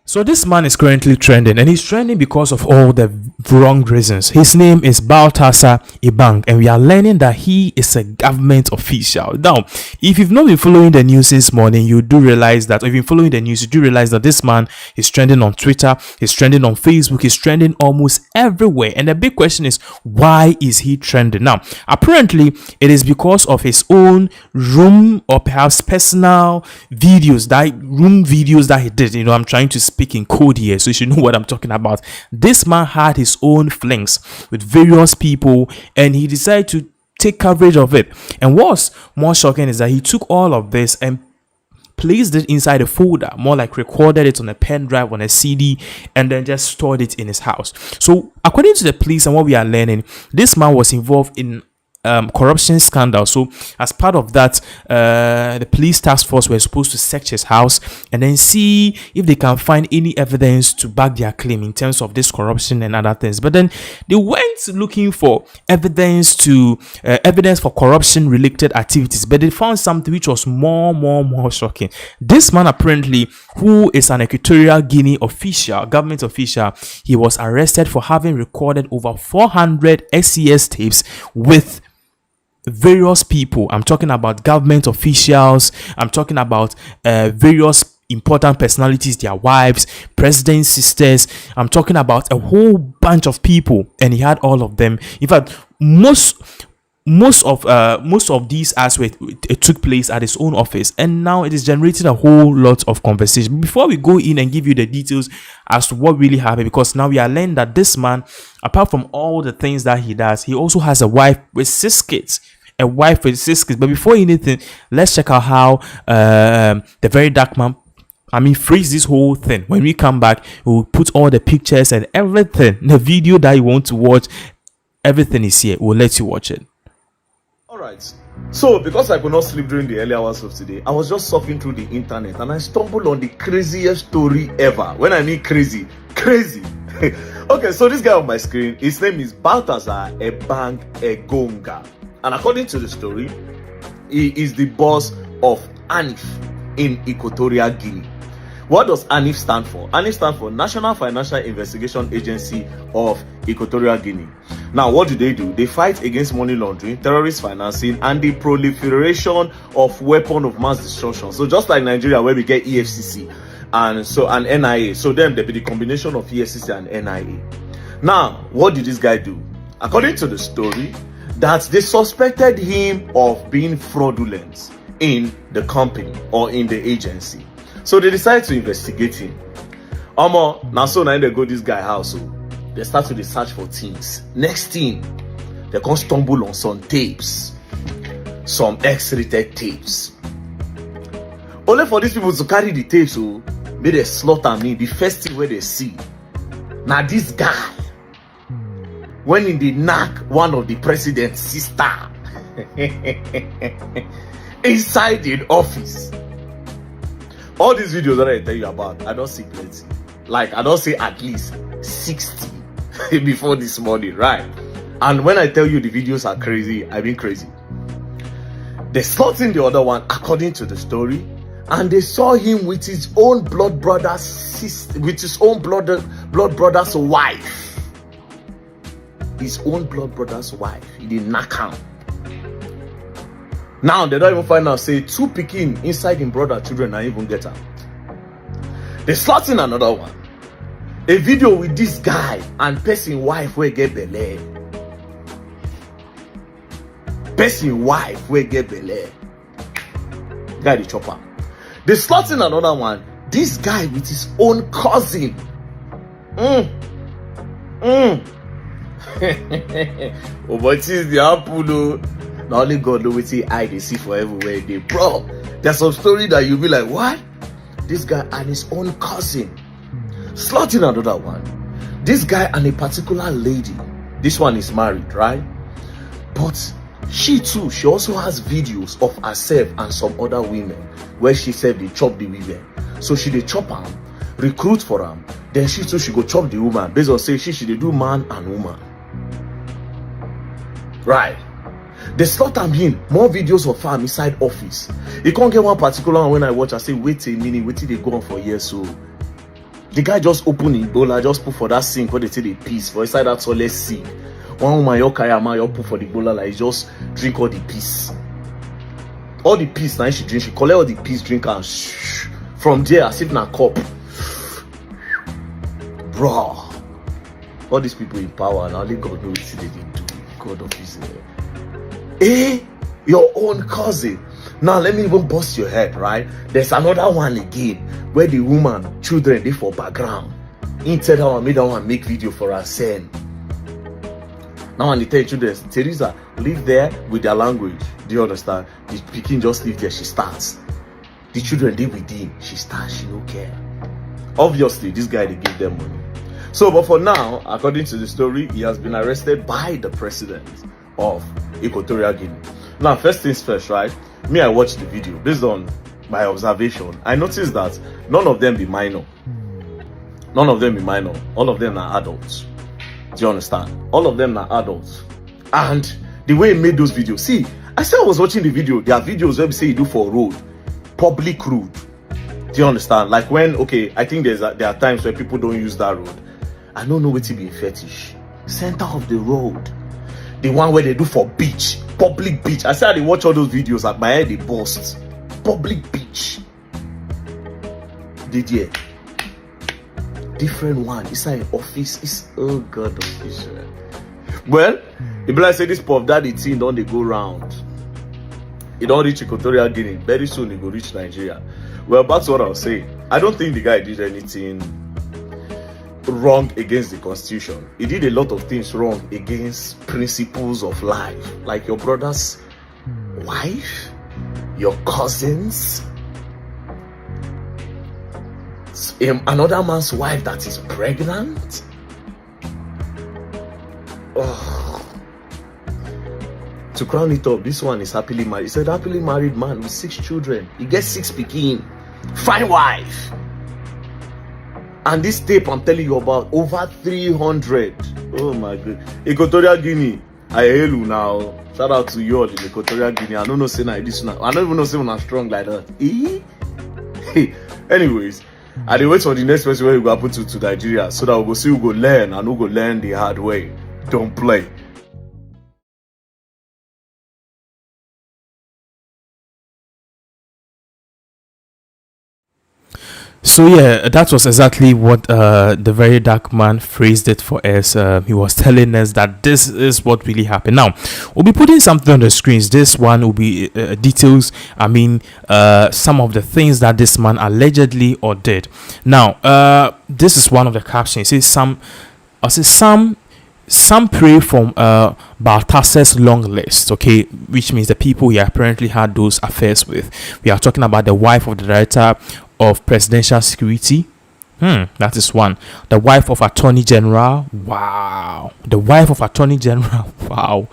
So this man is currently trending, and he's trending because of all the wrong reasons. His name is Baltasar Ebang, and we are learning that he is a government official. Now, if you've not been following the news this morning, you do realize that, or if you've been following the news, you do realize that this man is trending on Twitter, he's trending on Facebook, he's trending almost everywhere. And the big question is, why is he trending? Now, apparently, it is because of his own room or perhaps personal videos, that he did. I'm trying to speak in code here, so you should know what I'm talking about. This man had his own flings with various people, and he decided to take coverage of it. And what's more shocking is that he took all of this and placed it inside a folder, more like recorded it on a pen drive, on a CD, and then just stored it in his house. So according to the police and what we are learning, this man was involved in corruption scandal. So as part of that, the police task force were supposed to search his house and then see if they can find any evidence to back their claim in terms of this corruption and other things. But then they went looking for evidence for corruption related activities, but they found something which was more shocking. This man, apparently, who is an Equatorial Guinea government official, he was arrested for having recorded over 400 SES tapes with various people. I'm talking about government officials, I'm talking about various important personalities, their wives, presidents, sisters. I'm talking about a whole bunch of people, and he had all of them. In fact, most of these aspects, it took place at his own office, and now it is generating a whole lot of conversation. Before we go in and give you the details as to what really happened, because now we are learning that this man, apart from all the things that he does, he also has a wife with 6 kids. But before anything, let's check out how the very dark man, freeze this whole thing. When we come back, we'll put all the pictures and everything, the video that you want to watch, everything is here. We'll let you watch it. Alright, so because I could not sleep during the early hours of today, I was just surfing through the internet and I stumbled on the craziest story ever. When I mean crazy. Okay, so this guy on my screen, his name is Baltasar Ebang Egonga. And according to the story, he is the boss of ANIF in Equatorial Guinea. What does ANIF stand for? ANIF stands for National Financial Investigation Agency of Equatorial Guinea. Now, what do? They fight against money laundering, terrorist financing, and the proliferation of weapons of mass destruction. So just like Nigeria, where we get EFCC and NIA. So then there be the combination of EFCC and NIA. Now, what did this guy do? According to the story, that they suspected him of being fraudulent in the company or in the agency. So they decided to investigate him. Now so now they go this guy house. So they start to search for things. Next thing, they can stumble on some tapes, some X-rated tapes. Only for these people to carry the tapes, so may they slaughter me. The first thing where they see, now this guy, when in the knock one of the president's sister inside the office. All these videos that I tell you about, I don't see plenty. Like, I don't see at least 60 before this morning, right? And when I tell you the videos are crazy, I mean crazy. They slaughtered the other one according to the story, and they saw him with his own blood brother's wife. His own blood brother's wife. He did knock him. Now they don't even find out, say 2 pikin inside him brother children and even get her. They slaughtered another one. A video with this guy and person wife where get belle. Person wife where get belle. Guy the chopper. They slaughtered another one. This guy with his own cousin. Oh, but it's the apple. Not only God know what they see for everywhere they bro. There's some story that you'll be like, what? This guy and his own cousin slaughtered another one. This guy and a particular lady. This one is married, right? But she too, she also has videos of herself and some other women where she said they chop the women. So she they chop them, recruit for them. Then she too, she go chop the woman. Based on say she do man and woman. Right. They slaughter him. More videos of her inside office. You can't get one particular one when I watch. I say, wait a minute, wait till they go on for years. So The guy just open Ebola, just put for that sink where they say the piece for inside that toilet seat. One woman you carry a man, you put for the Ebola, like just drink all the piece. All the piece now she drink, she collect all the piece, drink and shh. From there, as if in a cup. Bro. All these people in power, and only God knows what they do. God of Israel. Your own cousin. Now let me even bust your head, right? There's another one again where the woman, children, they for background. He tell that one, made that one make video for her son. Now when they tell children, Teresa, live there with their language. Do you understand? The pikin just live there, she starts. The children they within, she starts, she don't care. Obviously, this guy they give them money. So, but for now, according to the story, he has been arrested by the president of Equatorial Guinea. Now, first things first, right? Me, I watched the video. Based on my observation, I noticed that none of them be minor. None of them be minor. All of them are adults. Do you understand? All of them are adults. And the way he made those videos. See, I said I was watching the video. There are videos where we say you do for road. Public road. Do you understand? Like when, okay, I think there are times where people don't use that road. I don't know what to be fetish. Center of the road. The one where they do for beach. Public beach. I said I watch all those videos at my head they burst. Public beach. Did you? Different one. It's like office. It's oh God of Israel. Well, if I say this Puff Daddy thing don't they go round. It don't reach Equatorial Guinea. Very soon it will reach Nigeria. Well, back to what I was saying. I don't think the guy did anything wrong against the constitution. He did a lot of things wrong against principles of life, like your brother's wife, your cousins, another man's wife that is pregnant. To crown it up, this one is happily married. He said happily married man with 6 children. He gets 6 pikin, fine wife. And this tape I'm telling you about, over 300. Oh my God. Equatorial Guinea, I hail you now. Shout out to you all in Equatorial Guinea. I don't know say this now. I don't even know say when I'm strong like that. Anyways, I dey wait for the next person where you go happen to Nigeria, so that we go see who go learn and who go learn the hard way. Don't play. So yeah, that was exactly what the very dark man phrased it for us. He was telling us that this is what really happened. Now, we'll be putting something on the screens. This one will be details. I mean, some of the things that this man allegedly or did. Now, this is one of the captions. It says some pray from Baltasar's long list, okay, which means the people he apparently had those affairs with. We are talking about the wife of the director of presidential security. That is one. The wife of attorney general. Wow. The wife of attorney general. Wow.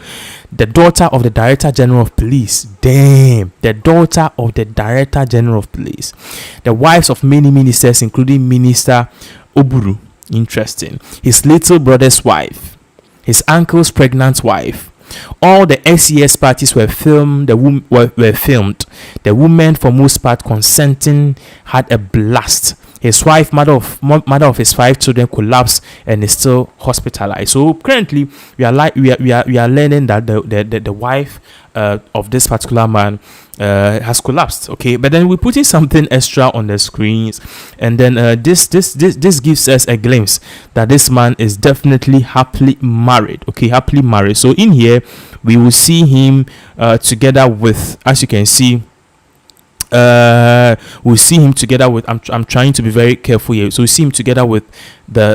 The daughter of the director general of police. Damn. The daughter of the director general of police. The wives of many ministers, including Minister Oburu. Interesting. His little brother's wife. His uncle's pregnant wife. All the SES parties were filmed. Were filmed. The women, for most part, consenting, had a blast. His wife, mother of his 5 children, collapsed and is still hospitalized. So currently, we are learning that the wife of this particular man has collapsed. Okay, but then we're putting something extra on the screens, and then this gives us a glimpse that this man is definitely happily married. Okay, happily married. So in here, we will see him together with, as you can see. We'll see him together with, I'm trying to be very careful here, so we see him together with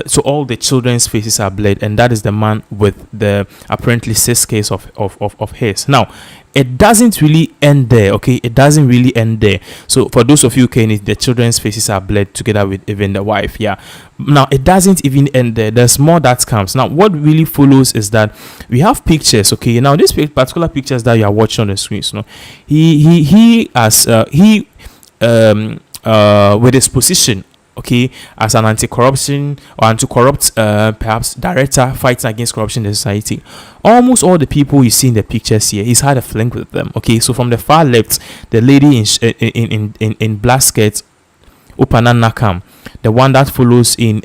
so all the children's faces are blurred, and that is the man with the apparently 6 case of his. Now it doesn't really end there. Okay, it doesn't really end there. So for those of you who the children's faces are blurred together with even the wife. Yeah, now it doesn't even end there. There's more that comes. Now what really follows is that we have pictures. Okay, now these particular pictures that you are watching on the screens, he with his position, okay, as an anti-corruption or anti-corrupt perhaps director fighting against corruption in society, almost all the people you see in the pictures here, he's had a fling with them. Okay, so from the far left, the lady in black skirt Upana Nakam, the one that follows in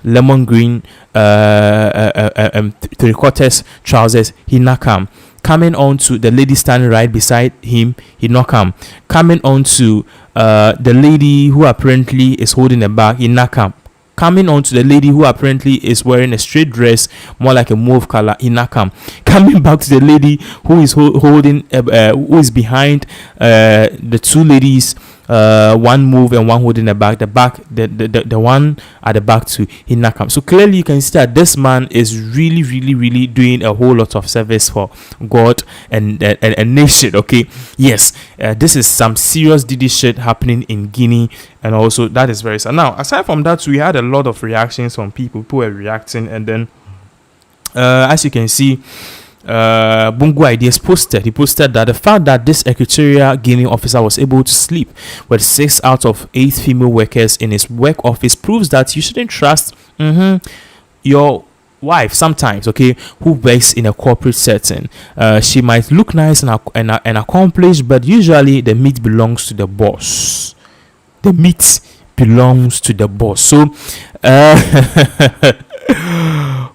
lemon green 3/4 trousers, he Nakam. Coming on to the lady standing right beside him, he Nakam. Coming on to the lady who apparently is holding a bag, he Nakam. Coming on to the lady who apparently is wearing a straight dress, more like a mauve color, Inakam. Coming back to the lady who is holding, who is behind the two ladies, one move and one holding the bag. The one at the back to Inakam. So clearly you can see that this man is really doing a whole lot of service for God and nation. Okay, yes, this is some serious DD shit happening in Guinea. And also that is very sad. Now, aside from that, we had a lot of reactions from people who were reacting, and then as you can see, Bungu Ideas posted. He posted that the fact that this Equatorial Guinea officer was able to sleep with 6 out of 8 female workers in his work office proves that you shouldn't trust your wife sometimes, okay, who works in a corporate setting. She might look nice and accomplished, but usually the meat belongs to the boss. The meat belongs to the boss. So,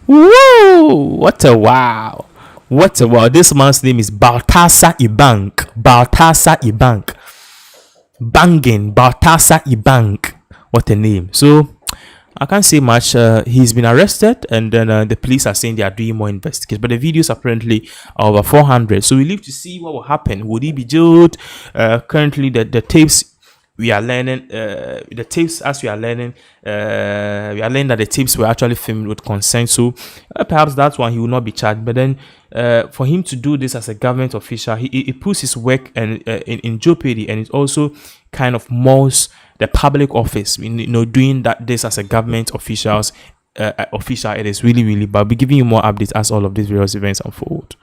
woo! What a wow! What a wow! This man's name is Baltasar Ebang. Baltasar Ebang. Banging Baltasar Ebang. What a name! So, I can't say much. He's been arrested, and then the police are saying they are doing more investigations. But the videos apparently are over 400. So we live to see what will happen. Would he be jailed? Currently, the tapes. We are learning the tapes as we are learning that the tapes were actually filmed with consent, so perhaps that's why he will not be charged. But then for him to do this as a government official, he puts his work and in jeopardy, and it also kind of mauls the public office, doing this as a government official. It is really bad. I'll be giving you more updates as all of these various events unfold.